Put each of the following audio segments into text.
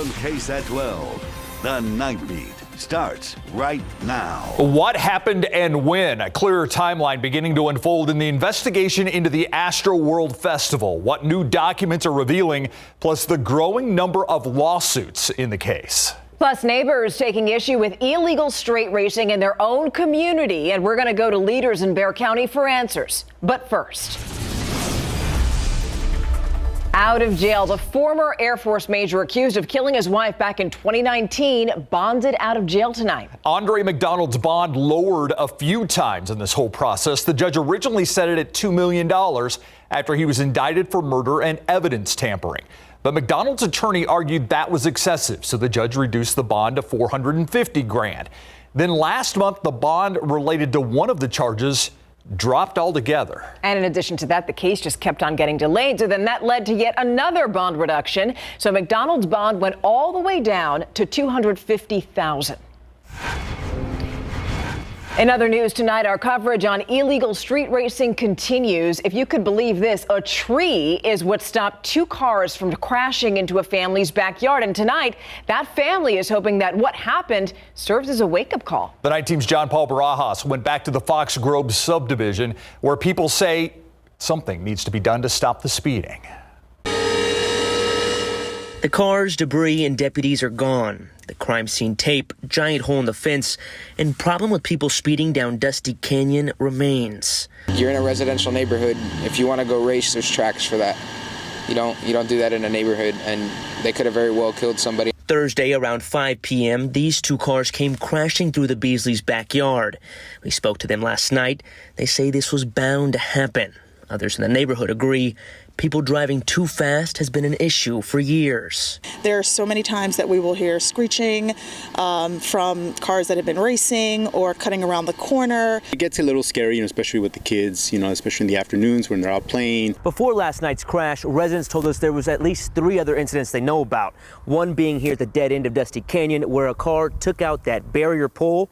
from KSAT 12, the Nightbeat starts right now. What happened and when? A clearer timeline beginning to unfold in the investigation into the Astro World Festival. What new documents are revealing, plus the growing number of lawsuits in the case. Plus, neighbors taking issue with illegal straight racing in their own community. And we're going to go to leaders in Bexar County for answers. But first, out of jail, the former Air Force major accused of killing his wife back in 2019 bonded out of jail tonight. Andre McDonald's bond lowered a few times in this whole process. The judge originally set it at $2 million after he was indicted for murder and evidence tampering. But McDonald's attorney argued that was excessive, so the judge reduced the bond to $450,000. Then last month, the bond related to one of the charges dropped altogether. And in addition to that, the case just kept on getting delayed. So then that led to yet another bond reduction. So McDonald's bond went all the way down to $250,000. In other news tonight, our coverage on illegal street racing continues. If you could believe this, a tree is what stopped two cars from crashing into a family's backyard. And tonight, that family is hoping that what happened serves as a wake-up call. The night team's John Paul Barajas went back to the Fox Grove subdivision where people say something needs to be done to stop the speeding. The cars, debris, and deputies are gone. The crime scene tape, giant hole in the fence, and problem with people speeding down Dusty Canyon remains. You're in a residential neighborhood. If you want to go race, there's tracks for that. You don't do that in a neighborhood, and they could have very well killed somebody. Thursday around 5 p.m., these two cars came crashing through the Beasley's backyard. We spoke to them last night. They say this was bound to happen. Others in the neighborhood agree. People driving too fast has been an issue for years. There are so many times that we will hear screeching from cars that have been racing or cutting around the corner. It gets a little scary, especially with the kids, especially in the afternoons when they're out playing. Before last night's crash, residents told us there was at least 3 other incidents they know about. One being here at the dead end of Dusty Canyon, where a car took out that barrier pole.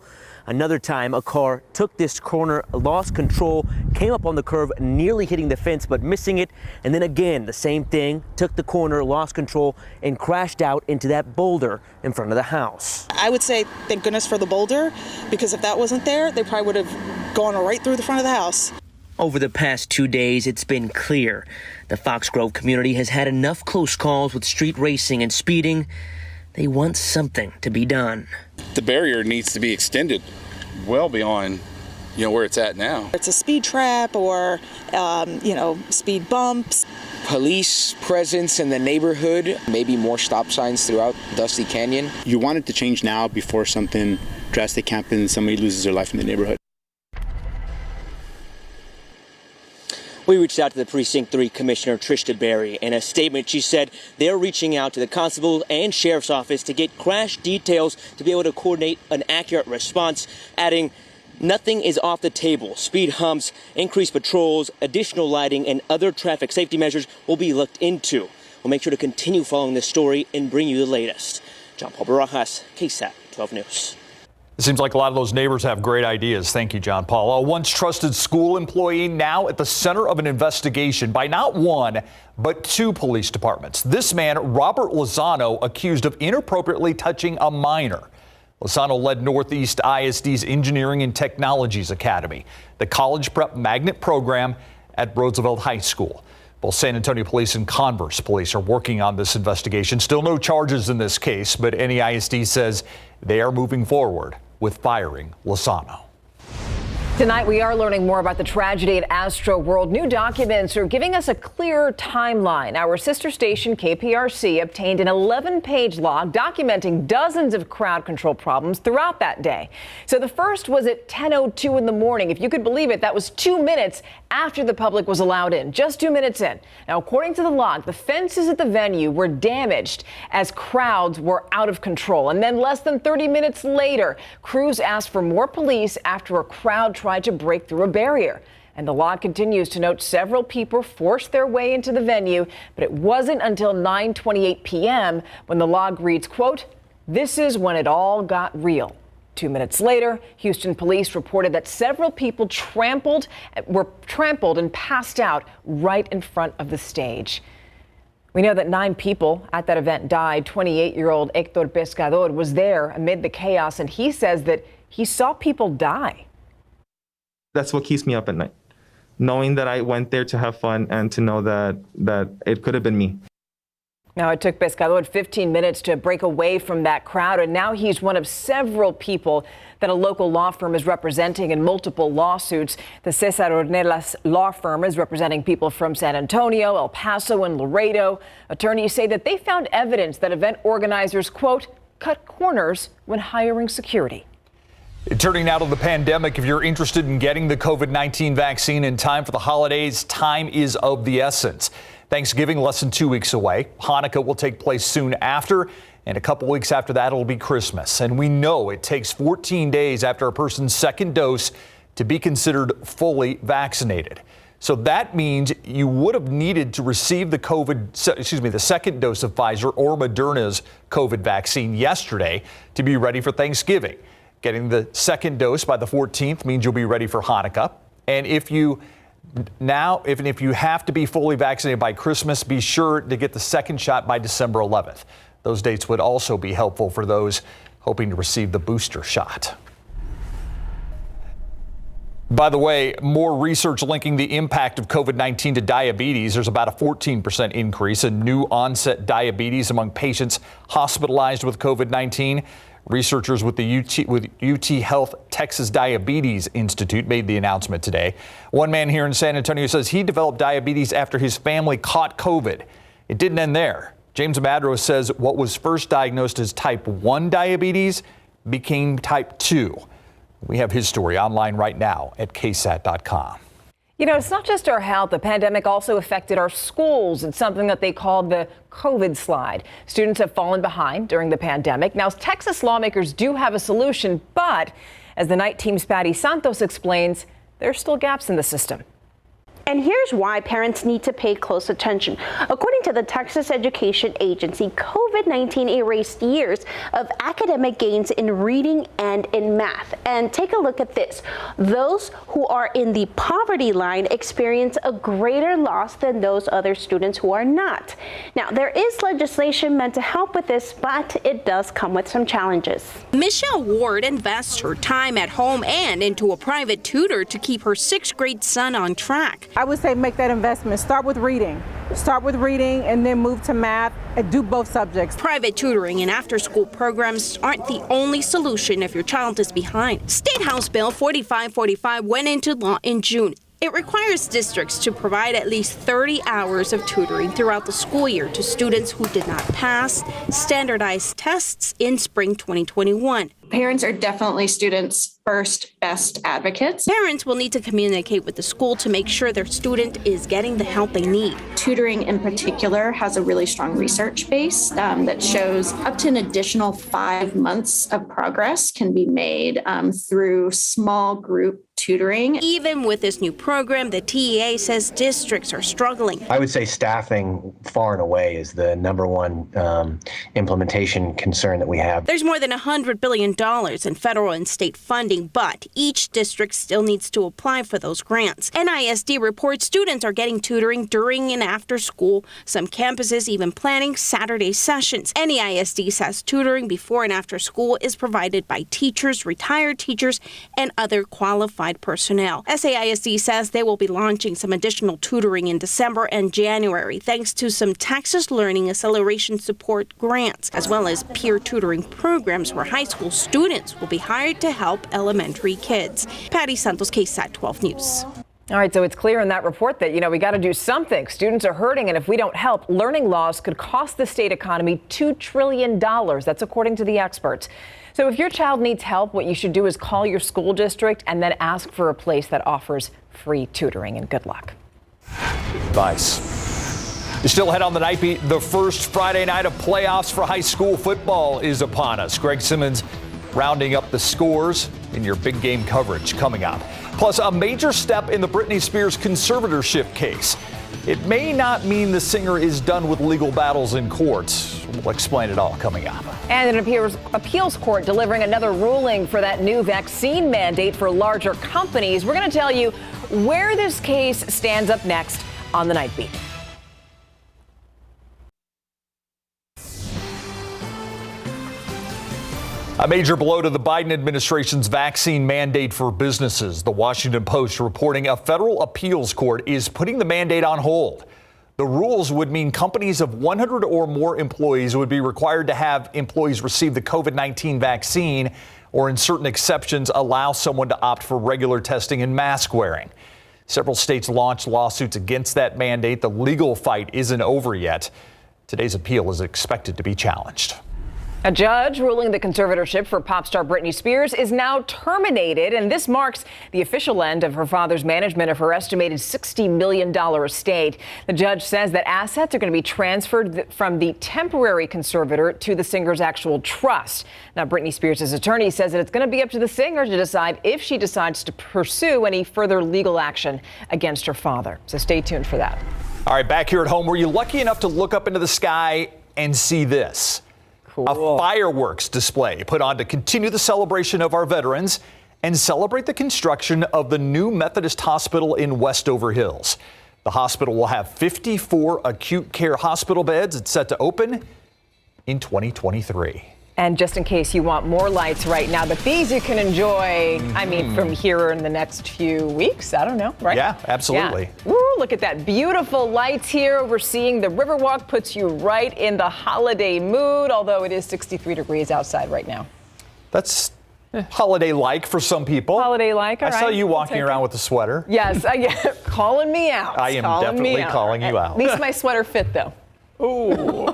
Another time, a car took this corner, lost control, came up on the curve, nearly hitting the fence, but missing it. And then again, the same thing, took the corner, lost control, and crashed out into that boulder in front of the house. I would say thank goodness for the boulder, because if that wasn't there, they probably would have gone right through the front of the house. Over the past 2 days, it's been clear. The Fox Grove community has had enough close calls with street racing and speeding. They want something to be done. The barrier needs to be extended well beyond, where it's at now. It's a speed trap or, speed bumps. Police presence in the neighborhood, maybe more stop signs throughout Dusty Canyon. You want it to change now before something drastic happens, somebody loses their life in the neighborhood. We reached out to the Precinct 3 Commissioner, Trishta Berry. In a statement, she said they're reaching out to the Constable and Sheriff's Office to get crash details to be able to coordinate an accurate response, adding, nothing is off the table. Speed humps, increased patrols, additional lighting, and other traffic safety measures will be looked into. We'll make sure to continue following this story and bring you the latest. John Paul Barajas, KSAT 12 News. It seems like a lot of those neighbors have great ideas. Thank you, John Paul. A once trusted school employee now at the center of an investigation by not one, but 2 police departments. This man, Robert Lozano, accused of inappropriately touching a minor. Lozano led Northeast ISD's Engineering and Technologies Academy, the college prep magnet program at Roosevelt High School. Both San Antonio Police and Converse Police are working on this investigation. Still no charges in this case, but NEISD says they are moving forward with firing Lozano. Tonight, we are learning more about the tragedy at Astro World. New documents are giving us a clearer timeline. Our sister station, KPRC, obtained an 11-page log documenting dozens of crowd control problems throughout that day. So the first was at 10:02 in the morning. If you could believe it, that was 2 minutes after the public was allowed in, just 2 minutes in. Now, according to the log, the fences at the venue were damaged as crowds were out of control. And then less than 30 minutes later, crews asked for more police after a crowd tried to break through a barrier. And the log continues to note several people forced their way into the venue, but it wasn't until 9:28 p.m. when the log reads, quote, "This is when it all got real." 2 minutes later, Houston police reported that several people were trampled and passed out right in front of the stage. We know that 9 people at that event died. 28-year-old Hector Pescador was there amid the chaos, and he says that he saw people die. That's what keeps me up at night, knowing that I went there to have fun and to know that it could have been me. Now, it took Pescador 15 minutes to break away from that crowd, and now he's one of several people that a local law firm is representing in multiple lawsuits. The Cesar Ornelas law firm is representing people from San Antonio, El Paso, and Laredo. Attorneys say that they found evidence that event organizers, quote, cut corners when hiring security. Turning now to the pandemic, if you're interested in getting the COVID-19 vaccine in time for the holidays, time is of the essence. Thanksgiving less than 2 weeks away. Hanukkah will take place soon after, and a couple weeks after that, it'll be Christmas. And we know it takes 14 days after a person's second dose to be considered fully vaccinated. So that means you would have needed to receive the second dose of Pfizer or Moderna's COVID vaccine yesterday to be ready for Thanksgiving. Getting the second dose by the 14th means you'll be ready for Hanukkah. And if you have to be fully vaccinated by Christmas, be sure to get the second shot by December 11th. Those dates would also be helpful for those hoping to receive the booster shot. By the way, more research linking the impact of COVID-19 to diabetes. There's about a 14% increase in new onset diabetes among patients hospitalized with COVID-19. Researchers with the UT Health Texas Diabetes Institute made the announcement today. One man here in San Antonio says he developed diabetes after his family caught COVID. It didn't end there. James Madro says what was first diagnosed as type 1 diabetes became type 2. We have his story online right now at KSAT.com. You know, it's not just our health. The pandemic also affected our schools. It's something that they called the COVID slide. Students have fallen behind during the pandemic. Now, Texas lawmakers do have a solution, but as the night team's Patty Santos explains, there are still gaps in the system. And here's why parents need to pay close attention. According to the Texas Education Agency, COVID-19 erased years of academic gains in reading and in math. And take a look at this. Those who are in the poverty line experience a greater loss than those other students who are not. Now, there is legislation meant to help with this, but it does come with some challenges. Michelle Ward invests her time at home and into a private tutor to keep her 6th grade son on track. I would say make that investment. Start with reading and then move to math and do both subjects. Private tutoring and after-school programs aren't the only solution if your child is behind. State House Bill 4545 went into law in June. It requires districts to provide at least 30 hours of tutoring throughout the school year to students who did not pass standardized tests in spring 2021. Parents are definitely students' first best advocates. Parents will need to communicate with the school to make sure their student is getting the help they need. Tutoring in particular has a really strong research base that shows up to an additional 5 months of progress can be made through small group tutoring. Even with this new program, the TEA says districts are struggling. I would say staffing far and away is the number one implementation concern that we have. There's more than $100 billion in federal and state funding, but each district still needs to apply for those grants. NISD reports students are getting tutoring during and after school, some campuses even planning Saturday sessions. NEISD says tutoring before and after school is provided by teachers, retired teachers, and other qualified personnel. SAISD says they will be launching some additional tutoring in December and January, thanks to some Texas Learning Acceleration Support grants, as well as peer tutoring programs where high school students will be hired to help elementary kids. Patty Santos, KSAT 12 News. All right, so it's clear in that report that, we got to do something. Students are hurting, and if we don't help, learning loss could cost the state economy $2 trillion. That's according to the experts. So if your child needs help, what you should do is call your school district and then ask for a place that offers free tutoring, and good luck. Advice. Still ahead on the Nightbeat, the first Friday night of playoffs for high school football is upon us. Greg Simmons rounding up the scores in your big game coverage coming up. Plus, a major step in the Britney Spears conservatorship case. It may not mean the singer is done with legal battles in courts. We'll explain it all coming up. And an appeals court delivering another ruling for that new vaccine mandate for larger companies. We're going to tell you where this case stands up next on the Nightbeat. A major blow to the Biden administration's vaccine mandate for businesses. The Washington Post reporting a federal appeals court is putting the mandate on hold. The rules would mean companies of 100 or more employees would be required to have employees receive the COVID-19 vaccine, or in certain exceptions, allow someone to opt for regular testing and mask wearing. Several states launched lawsuits against that mandate. The legal fight isn't over yet. Today's appeal is expected to be challenged. A judge ruling the conservatorship for pop star Britney Spears is now terminated, and this marks the official end of her father's management of her estimated $60 million estate. The judge says that assets are going to be transferred from the temporary conservator to the singer's actual trust. Now, Britney Spears' attorney says that it's going to be up to the singer to decide if she decides to pursue any further legal action against her father. So stay tuned for that. All right, back here at home, were you lucky enough to look up into the sky and see this? A fireworks display put on to continue the celebration of our veterans and celebrate the construction of the new Methodist Hospital in Westover Hills. The hospital will have 54 acute care hospital beds. It's set to open in 2023. And just in case you want more lights right now, but these you can enjoy, I mean, from here in the next few weeks. I don't know, right? Yeah, absolutely. Yeah. Ooh, look at that. Beautiful lights here overseeing the Riverwalk puts you right in the holiday mood, although it is 63 degrees outside right now. That's holiday-like for some people. Holiday-like, all right. I saw you walking around with a sweater. Yes, calling me out. I am definitely calling you out. At least my sweater fit, though. Ooh.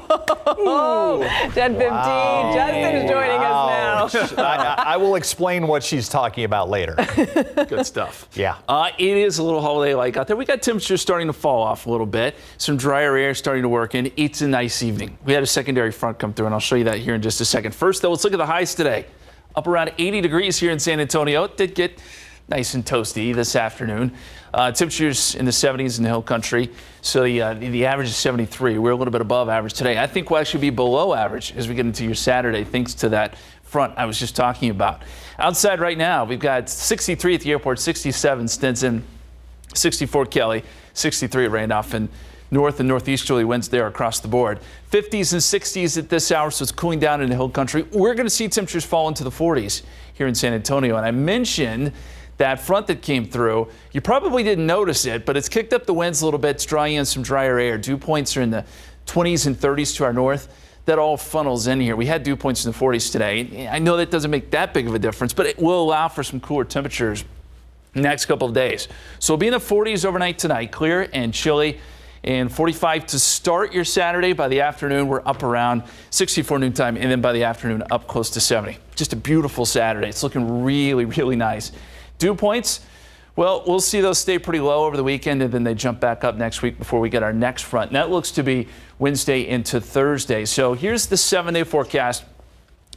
10:15. Justin is joining us now. I will explain what she's talking about later. Good stuff. Yeah. It is a little holiday-like out there. We got temperatures starting to fall off a little bit. Some drier air starting to work in. It's a nice evening. We had a secondary front come through, and I'll show you that here in just a second. First, though, let's look at the highs today. Up around 80 degrees here in San Antonio. It did get nice and toasty this afternoon. Temperatures in the 70s in the hill country. So the average is 73. We're a little bit above average today. I think we'll actually be below average as we get into your Saturday, thanks to that front I was just talking about. Outside right now, we've got 63 at the airport, 67 Stinson, 64 Kelly, 63 at Randolph, and north and northeasterly winds there across the board. 50s and 60s at this hour, so it's cooling down in the hill country. We're going to see temperatures fall into the 40s here in San Antonio. And I mentioned that front that came through, you probably didn't notice it, but it's kicked up the winds a little bit. It's drawing in some drier air. Dew points are in the 20s and 30s to our north. That all funnels in here. We had dew points in the 40s today. I know that doesn't make that big of a difference, but it will allow for some cooler temperatures next couple of days. So we'll be in the 40s overnight tonight, clear and chilly, and 45 to start your Saturday. By the afternoon, we're up around 64 noontime, and then by the afternoon, up close to 70. Just a beautiful Saturday. It's looking really, really nice. Dew points, well, we'll see those stay pretty low over the weekend, and then they jump back up next week before we get our next front. And that looks to be Wednesday into Thursday. So here's the 7-day forecast.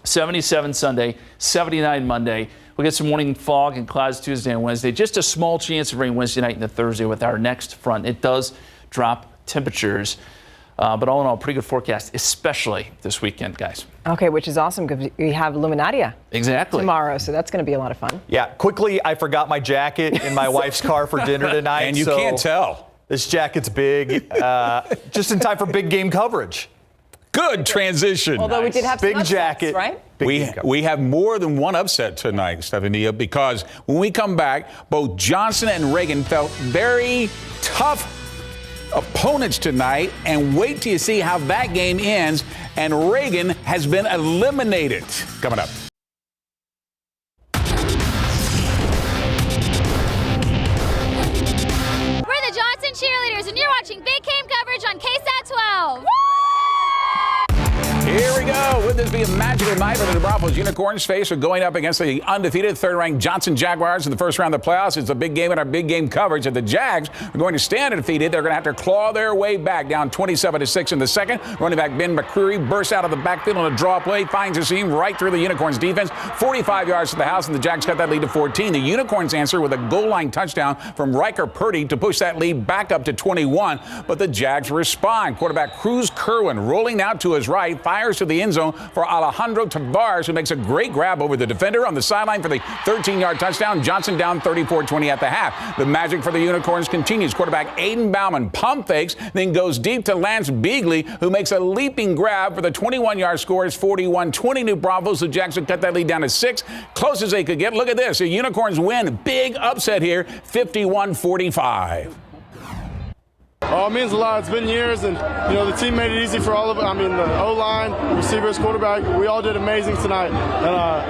77 Sunday, 79 Monday. We'll get some morning fog and clouds Tuesday and Wednesday. Just a small chance of rain Wednesday night into Thursday with our next front. It does drop temperatures. But all in all, pretty good forecast, especially this weekend, guys. Okay, which is awesome because we have Illuminatia tomorrow, so that's going to be a lot of fun. Yeah, quickly, I forgot my jacket in my wife's car for dinner tonight. And you can't tell. This jacket's big, just in time for big game coverage. Good transition. Although we did have some big upsets, jacket, right? We have more than one upset tonight, Stephanie, because when we come back, both Johnson and Reagan felt very tough opponents tonight, and wait till you see how that game ends, and Reagan has been eliminated. Coming up. We're the Johnson Cheerleaders, and you're watching Big Game coverage on KSAT 12. Here we go. Would this be a magical night for the Broncos Unicorns face are going up against the undefeated third-ranked Johnson Jaguars in the first round of the playoffs? It's a big game in our big game coverage. If the Jags are going to stand undefeated, they're going to have to claw their way back, down 27-6 in the second. Running back Ben McCreary bursts out of the backfield on a draw play, finds a seam right through the Unicorns defense, 45 yards to the house, and the Jags cut that lead to 14. The Unicorns answer with a goal line touchdown from Riker Purdy to push that lead back up to 21, but the Jags respond. Quarterback Cruz Kerwin rolling out to his right, fires to the end zone for Alejandro Tavares, who makes a great grab over the defender on the sideline for the 13-yard touchdown. Johnson down 34-20 at the half. The magic for the Unicorns continues. Quarterback Aiden Bauman pump fakes, then goes deep to Lance Beagley, who makes a leaping grab for the 21-yard score. It's 41-20 New Braunfels. The Jackson cut that lead down to 6, close as they could get. Look at this. The Unicorns win. Big upset here, 51-45. Oh, it means a lot. It's been years, and the team made it easy for all of it. I mean, the O-line, receivers, quarterback, we all did amazing tonight, and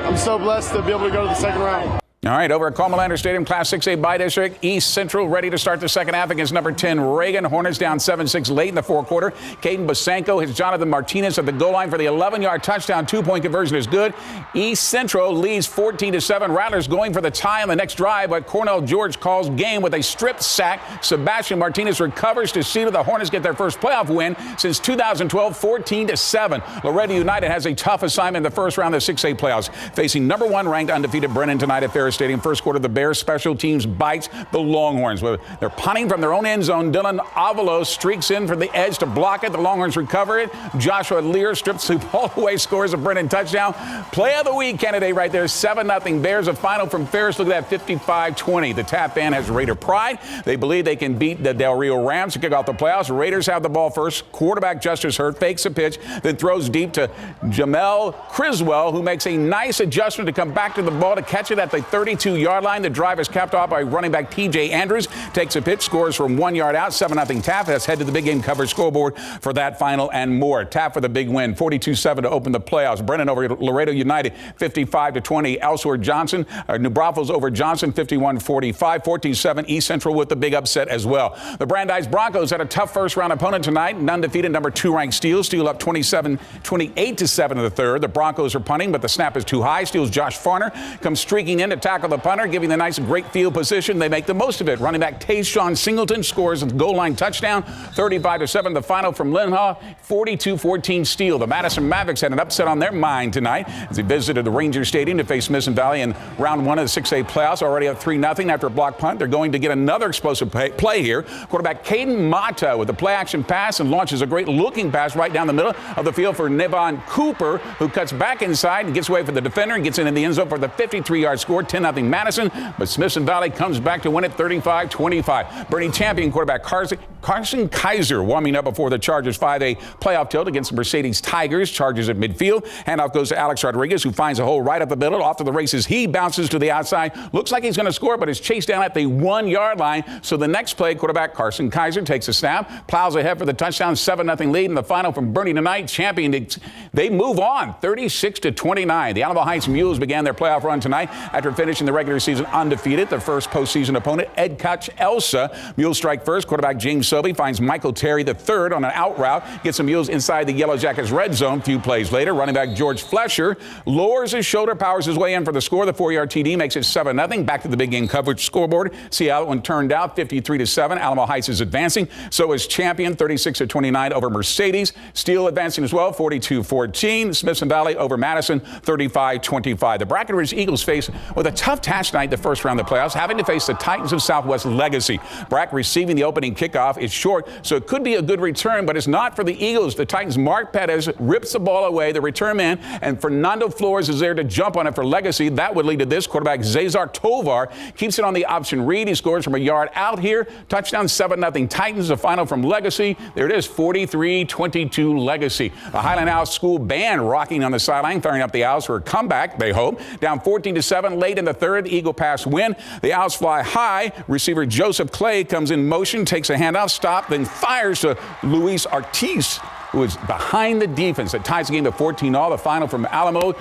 I'm so blessed to be able to go to the second round. All right, over at Comalander Stadium, Class 6A by district, East Central ready to start the second half against number 10 Reagan. Hornets down 7-6 late in the fourth quarter. Caden Bosanko hits Jonathan Martinez at the goal line for the 11-yard touchdown. 2-point conversion is good. East Central leads 14-7. Rattlers going for the tie on the next drive, but Cornell George calls game with a strip sack. Sebastian Martinez recovers to see the Hornets get their first playoff win since 2012, 14-7. Loretto United has a tough assignment in the first round of the 6A playoffs, facing number 1 ranked undefeated Brennan tonight at Ferris Stadium. First quarter, the Bears special teams bites the Longhorns. They're punting from their own end zone. Dylan Avalos streaks in from the edge to block it. The Longhorns recover it. Joshua Lear strips the ball away, scores a Brennan touchdown. Play of the week candidate right there, 7-0 Bears. A final from Ferris. Look at that, 55-20. The Tap Band has Raider pride. They believe they can beat the Del Rio Rams to kick off the playoffs. Raiders have the ball first. Quarterback Justice Hurt fakes a pitch, then throws deep to Jamel Criswell, who makes a nice adjustment to come back to the ball to catch it at the 32-yard line. The drive is capped off by running back T.J. Andrews. Takes a pitch, scores from 1 yard out. 7-0 Tap. Let's head to the big game coverage scoreboard for that final and more. Tap for the big win, 42-7 to open the playoffs. Brennan over Laredo United, 55-20. Ellsworth Johnson, New Braunfels over Johnson, 51-45. 14-7 East Central with the big upset as well. The Brandeis Broncos had a tough first round opponent tonight. Undefeated number 2 ranked Steele. Steele up 28-7 in the third. The Broncos are punting, but the snap is too high. Steele's Josh Farner comes streaking in to tackle the punter, giving the nice great field position. They make the most of it. Running back Tayshawn Singleton scores a goal line touchdown, 35-7. The final from Linhaw, 42-14 Steele. The Madison Mavericks had an upset on their mind tonight as they visited the Rangers Stadium to face Smithson Valley in round 1 of the 6A playoffs. Already up 3-0 after a block punt. They're going to get another explosive play here. Quarterback Caden Mata with a play action pass and launches a great looking pass right down the middle of the field for Nevon Cooper, who cuts back inside and gets away from the defender and gets into the end zone for the 53-yard score, 10-0 Madison. But Smithson Valley comes back to win it 35-25. Bernie Champion quarterback Carson Kaiser warming up before the Chargers 5A playoff tilt against the Mercedes Tigers. Chargers at midfield. Handoff goes to Alex Rodriguez, who finds a hole right up the middle. Off to the races, he bounces to the outside. Looks like he's going to score, but is chased down at the 1 yard line. So the next play, quarterback Carson Kaiser takes a snap, plows ahead for the touchdown, 7-0 lead. And the final from Bernie tonight, Champion, they move on 36-29. The Alamo Heights Mules began their playoff run tonight after finishing the regular season undefeated. Their first postseason opponent, Ed Koch Elsa. Mules strike first. Quarterback James Sobey finds Michael Terry the third on an out route. Gets the Mules inside the Yellow Jackets red zone. Few plays later, running back George Flesher lowers his shoulder, powers his way in for the score. The 4-yard TD makes it 7-0. Back to the big game coverage scoreboard. See how that one turned out, 53-7. Alamo Heights is advancing. So is Champion, 36-29 over Mercedes. Steele advancing as well, 42-14. Smithson Valley over Madison, 35-25. The Brackenridge Eagles face with a tough task tonight, the first round of the playoffs, having to face the Titans of Southwest Legacy. Brack receiving the opening kickoff. It's short, so it could be a good return, but it's not for the Eagles. The Titans' Mark Pettis rips the ball away, the return man, and Fernando Flores is there to jump on it for Legacy. That would lead to this. Quarterback Zazar Tovar keeps it on the option read. He scores from a yard out here. Touchdown, 7-0 Titans. The final from Legacy. There it is, 43-22 Legacy. The Highland House School band rocking on the sideline, firing up the Owls for a comeback, they hope. Down 14-7 late in the third. Eagle pass win. The Owls fly high. Receiver Joseph Clay comes in motion, takes a handoff, stop, then fires to Luis Ortiz, who is behind the defense. That ties the game to 14-all. The final from Alamo.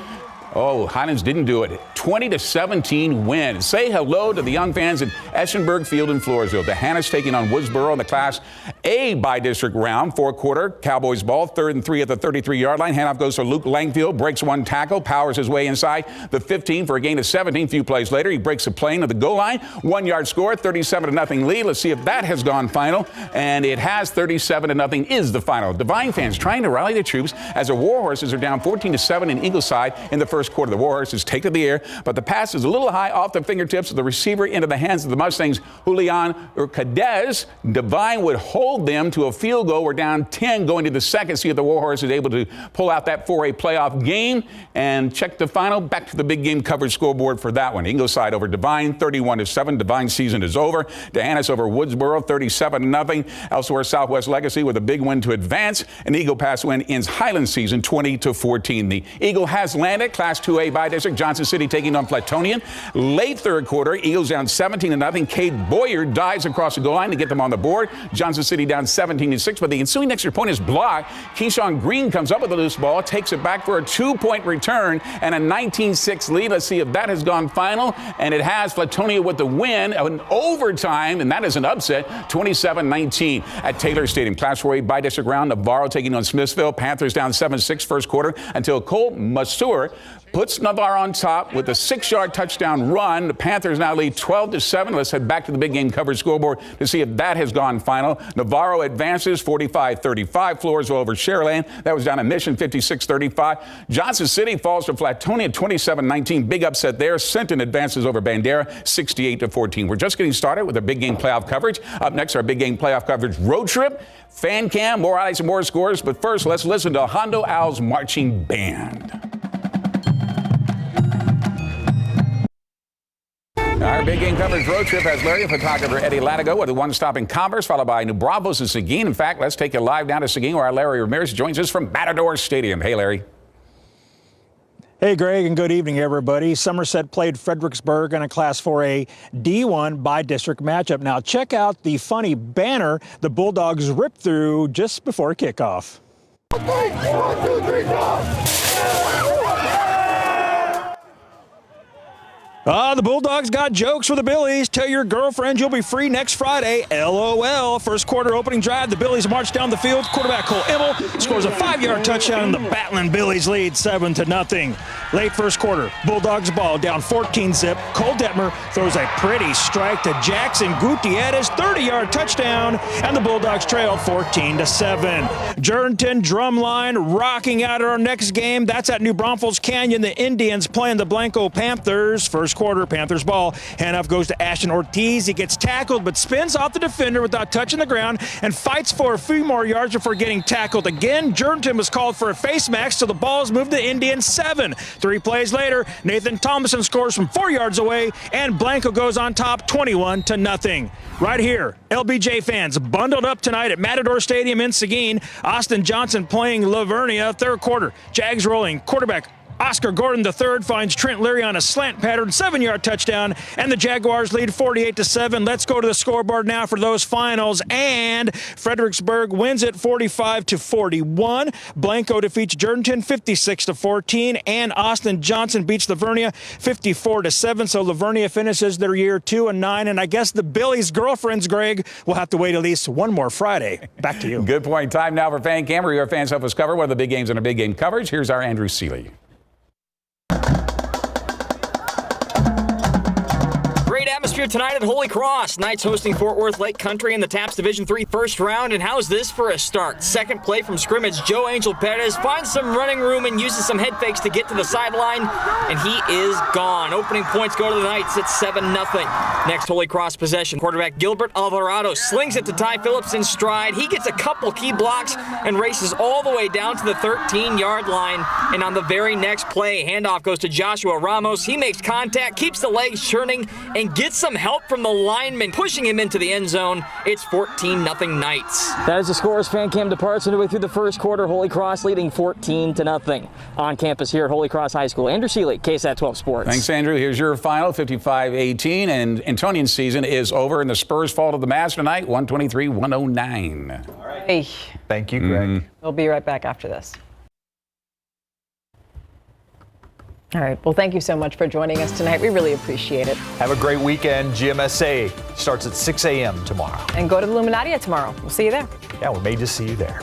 Oh, Highlands didn't do it. 20-17 win. Say hello to the young fans at Eschenberg Field in Floresville. The Hannas taking on Woodsboro in the Class A by-district round. Fourth quarter, Cowboys ball, 3rd and 3 at the 33-yard line. Handoff goes to Luke Langfield, breaks one tackle, powers his way inside the 15 for a gain of 17. Few plays later, he breaks a plane at the goal line. 1 yard score, 37-0 lead. Let's see if that has gone final. And it has. 37-0 is the final. Divine fans trying to rally the troops as the Warhorses are down 14-7 in Eagleside in the first first quarter. The Warhorses take to the air, but the pass is a little high off the fingertips of the receiver into the hands of the Mustangs. Julian Urquidez. Divine would hold them to a field goal. We're down 10 going to the second. See if the Warhorses able to pull out that 4A playoff game and check the final. Back to the big game coverage scoreboard for that one. Ingleside over Divine, 31-7. Divine's season is over. D'Hanis over Woodsboro, 37-0. Elsewhere, Southwest Legacy with a big win to advance. An Eagle Pass win ends Highland season 20-14. The Eagle has landed. Class 2A by district. Johnson City taking on Flatonian. Late third quarter, Eagles down 17-0. Cade Boyer dives across the goal line to get them on the board. Johnson City down 17-6, but the ensuing extra point is blocked. Keyshawn Green comes up with a loose ball, takes it back for a 2-point return and a 19-6 lead. Let's see if that has gone final, and it has. Flatonia with the win, an overtime, and that is an upset, 27-19 at Taylor Stadium. Class 4A by district round. Navarro taking on Smithsville. Panthers down 7-6 first quarter until Cole Masur puts Navarro on top with a 6-yard touchdown run. The Panthers now lead 12-7. Let's head back to the big game coverage scoreboard to see if that has gone final. Navarro advances 45-35. Floresville over Sharyland. That was down at Mission 56-35. Johnson City falls to Flatonia 27-19. Big upset there. Centon advances over Bandera 68-14. We're just getting started with our big game playoff coverage. Up next, our big game playoff coverage road trip. Fan cam, more highlights and more scores. But first, let's listen to Hondo Owls Marching Band. Our big game coverage road trip has Larry, photographer Eddie Latigo with a one-stop in Commerce, followed by New Braunfels and Seguin. In fact, let's take it live down to Seguin, where our Larry Ramirez joins us from Matador Stadium. Hey, Larry. Hey, Greg, and good evening, everybody. Somerset played Fredericksburg in a Class 4A D1 by district matchup. Now, check out the funny banner the Bulldogs ripped through just before kickoff. 1, 2, 3, go! The Bulldogs got jokes for the Billies. Tell your girlfriend you'll be free next Friday. LOL. First quarter opening drive. The Billies march down the field. Quarterback Cole Immel scores a 5-yard touchdown, and the Battling Billies lead 7-0. Late first quarter, Bulldogs ball down 14-zip. Cole Detmer throws a pretty strike to Jackson Gutierrez, 30-yard touchdown, and the Bulldogs trail 14-7. Jernton Drumline rocking out our next game. That's at New Braunfels Canyon. The Indians playing the Blanco Panthers. First quarter, Panthers ball. Handoff goes to Ashton Ortiz. He gets tackled but spins off the defender without touching the ground and fights for a few more yards before getting tackled again. Jernton was called for a face mask, so the ball's moved to Indians 7. 3 plays later, Nathan Thomason scores from 4 yards away, and Blanco goes on top 21-0. Right here, LBJ fans bundled up tonight at Matador Stadium in Seguin. Austin Johnson playing Lavernia. Third quarter, Jags rolling. Quarterback Oscar Gordon III finds Trent Leary on a slant pattern, 7-yard touchdown, and the Jaguars lead 48-7. Let's go to the scoreboard now for those finals. And Fredericksburg wins it 45-41. Blanco defeats Jernton 56-14, and Austin Johnson beats Lavernia 54-7. So Lavernia finishes their year 2-9, and I guess the Billies' girlfriends, Greg, will have to wait at least one more Friday. Back to you. Good point. Time now for Fan Cam, where your fans help us cover one of the big games in our big game coverage. Here's our Andrew Seeley. Atmosphere tonight at Holy Cross. Knights hosting Fort Worth Lake Country in the TAPS Division III first round. And how's this for a start? Second play from scrimmage, Joe Angel Perez finds some running room and uses some head fakes to get to the sideline, and he is gone. Opening points go to the Knights at 7-0. Next Holy Cross possession, quarterback Gilbert Alvarado slings it to Ty Phillips in stride. He gets a couple key blocks and races all the way down to the 13-yard line. And on the very next play, handoff goes to Joshua Ramos. He makes contact, keeps the legs churning, and gets some help from the lineman, pushing him into the end zone. It's 14-0 Knights. That is the score as Fan Cam departs midway through the first quarter. Holy Cross leading 14-0. On campus here at Holy Cross High School, Andrew Seeley, KSAT 12 Sports. Thanks, Andrew. Here's your final, 55-18, and Antonian's season is over, and the Spurs fall to the Mavs tonight, 123-109. All right. Hey. Thank you, Greg. We'll be right back after this. All right. Well, thank you so much for joining us tonight. We really appreciate it. Have a great weekend. GMSA starts at 6 a.m. tomorrow. And go to the Illuminatia tomorrow. We'll see you there. Yeah, we may just see you there.